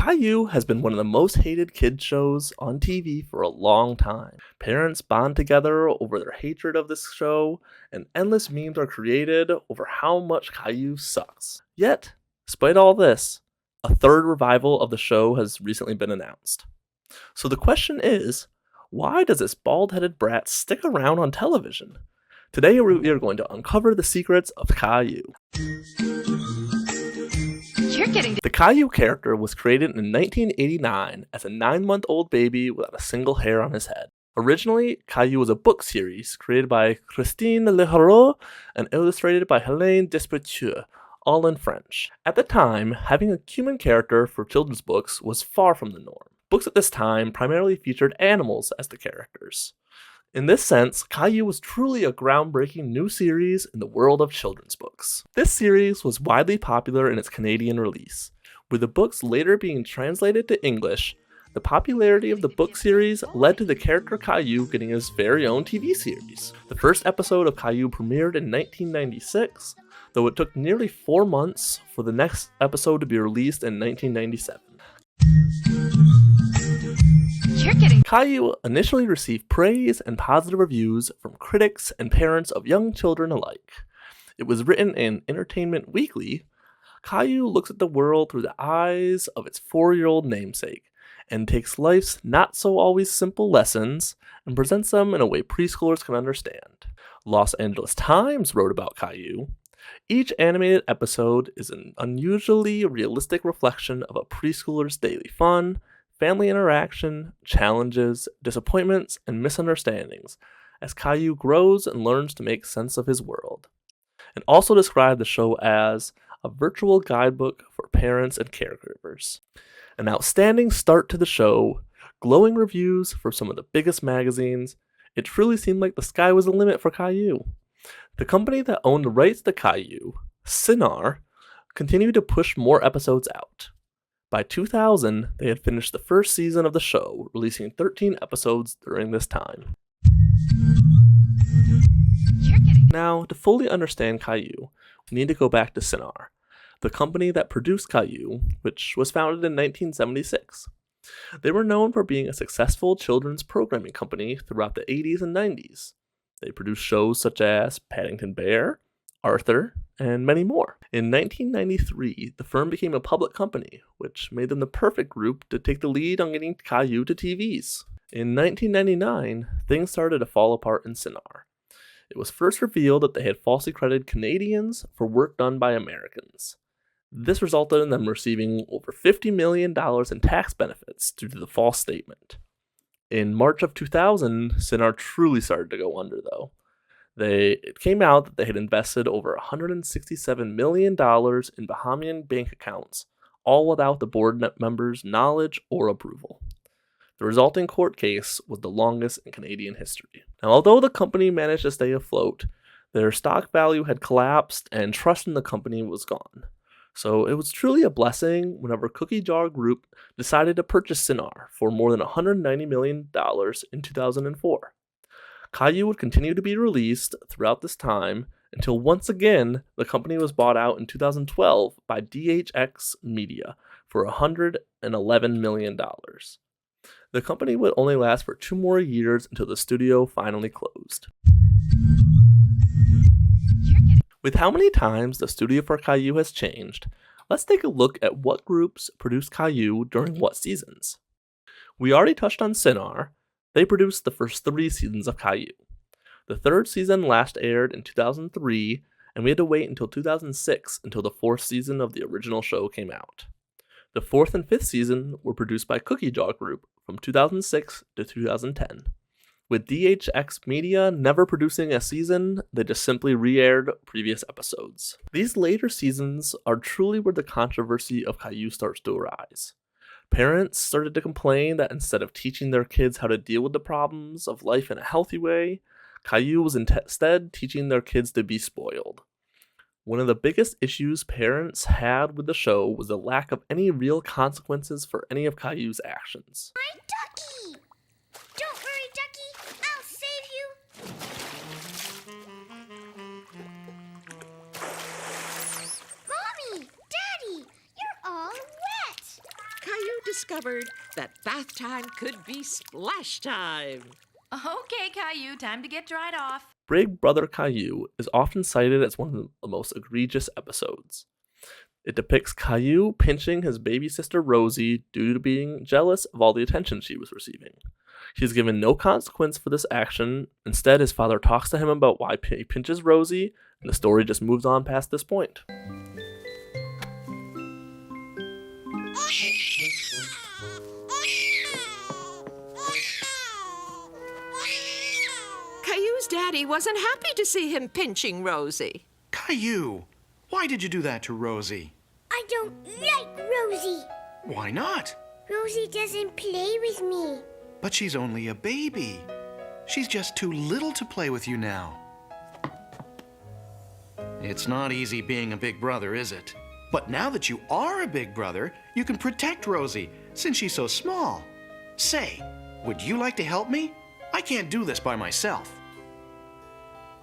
Caillou has been one of the most hated kids shows on TV for a long time. Parents bond together over their hatred of this show, and endless memes are created over how much Caillou sucks. Yet, despite all this, a third revival of the show has recently been announced. So the question is, why does this bald-headed brat stick around on television? Today we are going to uncover the secrets of Caillou. The Caillou character was created in 1989 as a 9-month-old baby without a single hair on his head. Originally, Caillou was a book series created by Christine Leroux and illustrated by Hélène Despetieux, all in French. At the time, having a human character for children's books was far from the norm. Books at this time primarily featured animals as the characters. In this sense, Caillou was truly a groundbreaking new series in the world of children's books. This series was widely popular in its Canadian release. With the books later being translated to English, the popularity of the book series led to the character Caillou getting his very own TV series. The first episode of Caillou premiered in 1996, though it took nearly 4 months for the next episode to be released in 1997. Caillou initially received praise and positive reviews from critics and parents of young children alike. It was written in Entertainment Weekly. Caillou looks at the world through the eyes of its 4-year-old namesake and takes life's not-so-always simple lessons and presents them in a way preschoolers can understand. Los Angeles Times wrote about Caillou. Each animated episode is an unusually realistic reflection of a preschooler's daily fun, family interaction, challenges, disappointments, and misunderstandings as Caillou grows and learns to make sense of his world. And also described the show as a virtual guidebook for parents and caregivers. An outstanding start to the show, glowing reviews for some of the biggest magazines, it truly seemed like the sky was the limit for Caillou. The company that owned the rights to Caillou, Cinar, continued to push more episodes out. By 2000, they had finished the first season of the show, releasing 13 episodes during this time. Now, to fully understand Caillou, we need to go back to Cinar, the company that produced Caillou, which was founded in 1976. They were known for being a successful children's programming company throughout the 80s and 90s. They produced shows such as Paddington Bear, Arthur, and many more. In 1993, the firm became a public company, which made them the perfect group to take the lead on getting Caillou to TVs. In 1999, things started to fall apart in Cinar. It was first revealed that they had falsely credited Canadians for work done by Americans. This resulted in them receiving over $50 million in tax benefits due to the false statement. In March of 2000, Cinar truly started to go under, though. It came out that they had invested over $167 million in Bahamian bank accounts, all without the board members' knowledge or approval. The resulting court case was the longest in Canadian history. Now, although the company managed to stay afloat, their stock value had collapsed and trust in the company was gone. So it was truly a blessing whenever Cookie Jar Group decided to purchase Cinar for more than $190 million in 2004. Caillou would continue to be released throughout this time until once again the company was bought out in 2012 by DHX Media for $111 million. The company would only last for 2 more years until the studio finally closed. With how many times the studio for Caillou has changed, let's take a look at what groups produced Caillou during what seasons. We already touched on Cinar. They produced the first 3 seasons of Caillou. The 3rd season last aired in 2003, and we had to wait until 2006 until the 4th season of the original show came out. The 4th and 5th season were produced by Cookie Jar Group from 2006 to 2010. With DHX Media never producing a season, they just simply re-aired previous episodes. These later seasons are truly where the controversy of Caillou starts to arise. Parents started to complain that instead of teaching their kids how to deal with the problems of life in a healthy way, Caillou was instead teaching their kids to be spoiled. One of the biggest issues parents had with the show was the lack of any real consequences for any of Caillou's actions. My ducky! Don't worry, ducky. I'll save you. Mommy! Daddy! You're all wet! Caillou discovered that bath time could be splash time. Okay, Caillou, time to get dried off. Big Brother Caillou is often cited as one of the most egregious episodes. It depicts Caillou pinching his baby sister Rosie due to being jealous of all the attention she was receiving. He is given no consequence for this action. Instead, his father talks to him about why he pinches Rosie, and the story just moves on past this point. Caillou's daddy wasn't happy to see him pinching Rosie. Caillou, why did you do that to Rosie? I don't like Rosie. Why not? Rosie doesn't play with me. But she's only a baby. She's just too little to play with you now. It's not easy being a big brother, is it? But now that you are a big brother, you can protect Rosie, since she's so small. Say, would you like to help me? I can't do this by myself.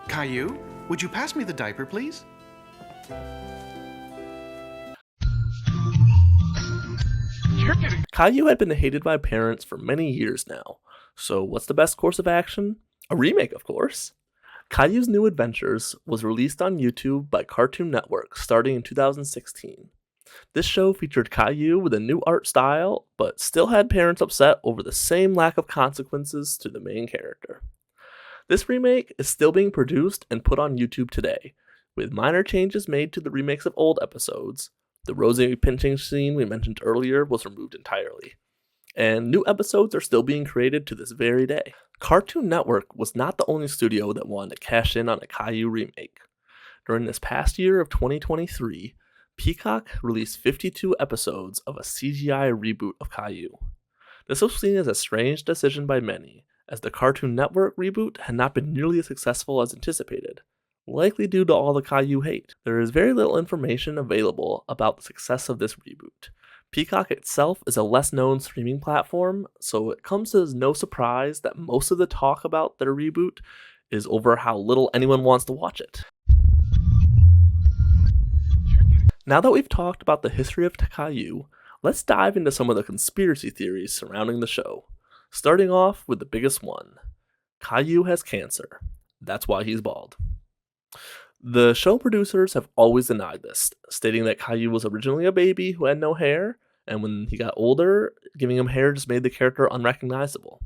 Caillou, would you pass me the diaper, please? Caillou had been hated by parents for many years now, so what's the best course of action? A remake, of course. Caillou's New Adventures was released on YouTube by Cartoon Network starting in 2016. This show featured Caillou with a new art style, but still had parents upset over the same lack of consequences to the main character. This remake is still being produced and put on YouTube today, with minor changes made to the remakes of old episodes. The Rosie pinching scene we mentioned earlier was removed entirely, and new episodes are still being created to this very day. Cartoon Network was not the only studio that wanted to cash in on a Caillou remake. During this past year of 2023, Peacock released 52 episodes of a CGI reboot of Caillou. This was seen as a strange decision by many, as the Cartoon Network reboot had not been nearly as successful as anticipated, likely due to all the Caillou hate. There is very little information available about the success of this reboot. Peacock itself is a less known streaming platform, so it comes as no surprise that most of the talk about their reboot is over how little anyone wants to watch it. Now that we've talked about the history of Caillou, let's dive into some of the conspiracy theories surrounding the show. Starting off with the biggest one. Caillou has cancer. That's why he's bald. The show producers have always denied this, stating that Caillou was originally a baby who had no hair, and when he got older, giving him hair just made the character unrecognizable.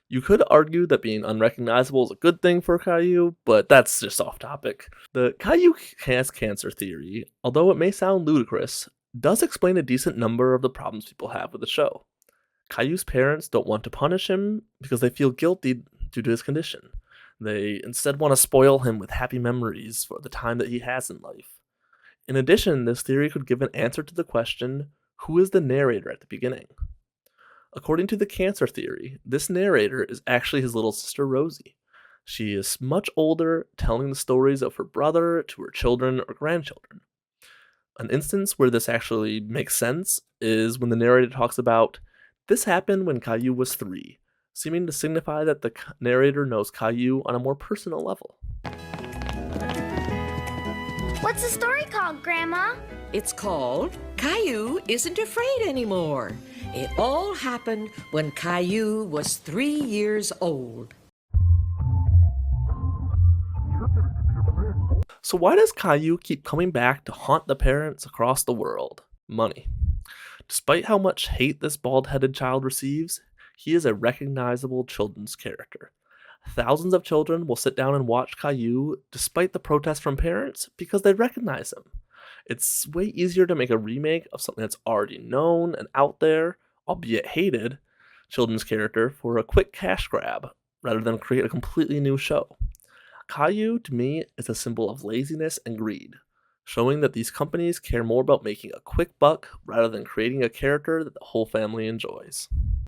You could argue that being unrecognizable is a good thing for Caillou, but that's just off topic. The Caillou has cancer theory, although it may sound ludicrous, does explain a decent number of the problems people have with the show. Caillou's parents don't want to punish him because they feel guilty due to his condition. They instead want to spoil him with happy memories for the time that he has in life. In addition, this theory could give an answer to the question, who is the narrator at the beginning? According to the cancer theory, this narrator is actually his little sister Rosie. She is much older, telling the stories of her brother to her children or grandchildren. An instance where this actually makes sense is when the narrator talks about, this happened when Caillou was 3, seeming to signify that the narrator knows Caillou on a more personal level. What's the story called, Grandma? It's called Caillou Isn't Afraid Anymore. It all happened when Caillou was 3 years old. So why does Caillou keep coming back to haunt the parents across the world? Money. Despite how much hate this bald-headed child receives, he is a recognizable children's character. Thousands of children will sit down and watch Caillou despite the protests from parents because they recognize him. It's way easier to make a remake of something that's already known and out there, albeit hated, children's character for a quick cash grab, rather than create a completely new show. Caillou, to me, is a symbol of laziness and greed, showing that these companies care more about making a quick buck rather than creating a character that the whole family enjoys.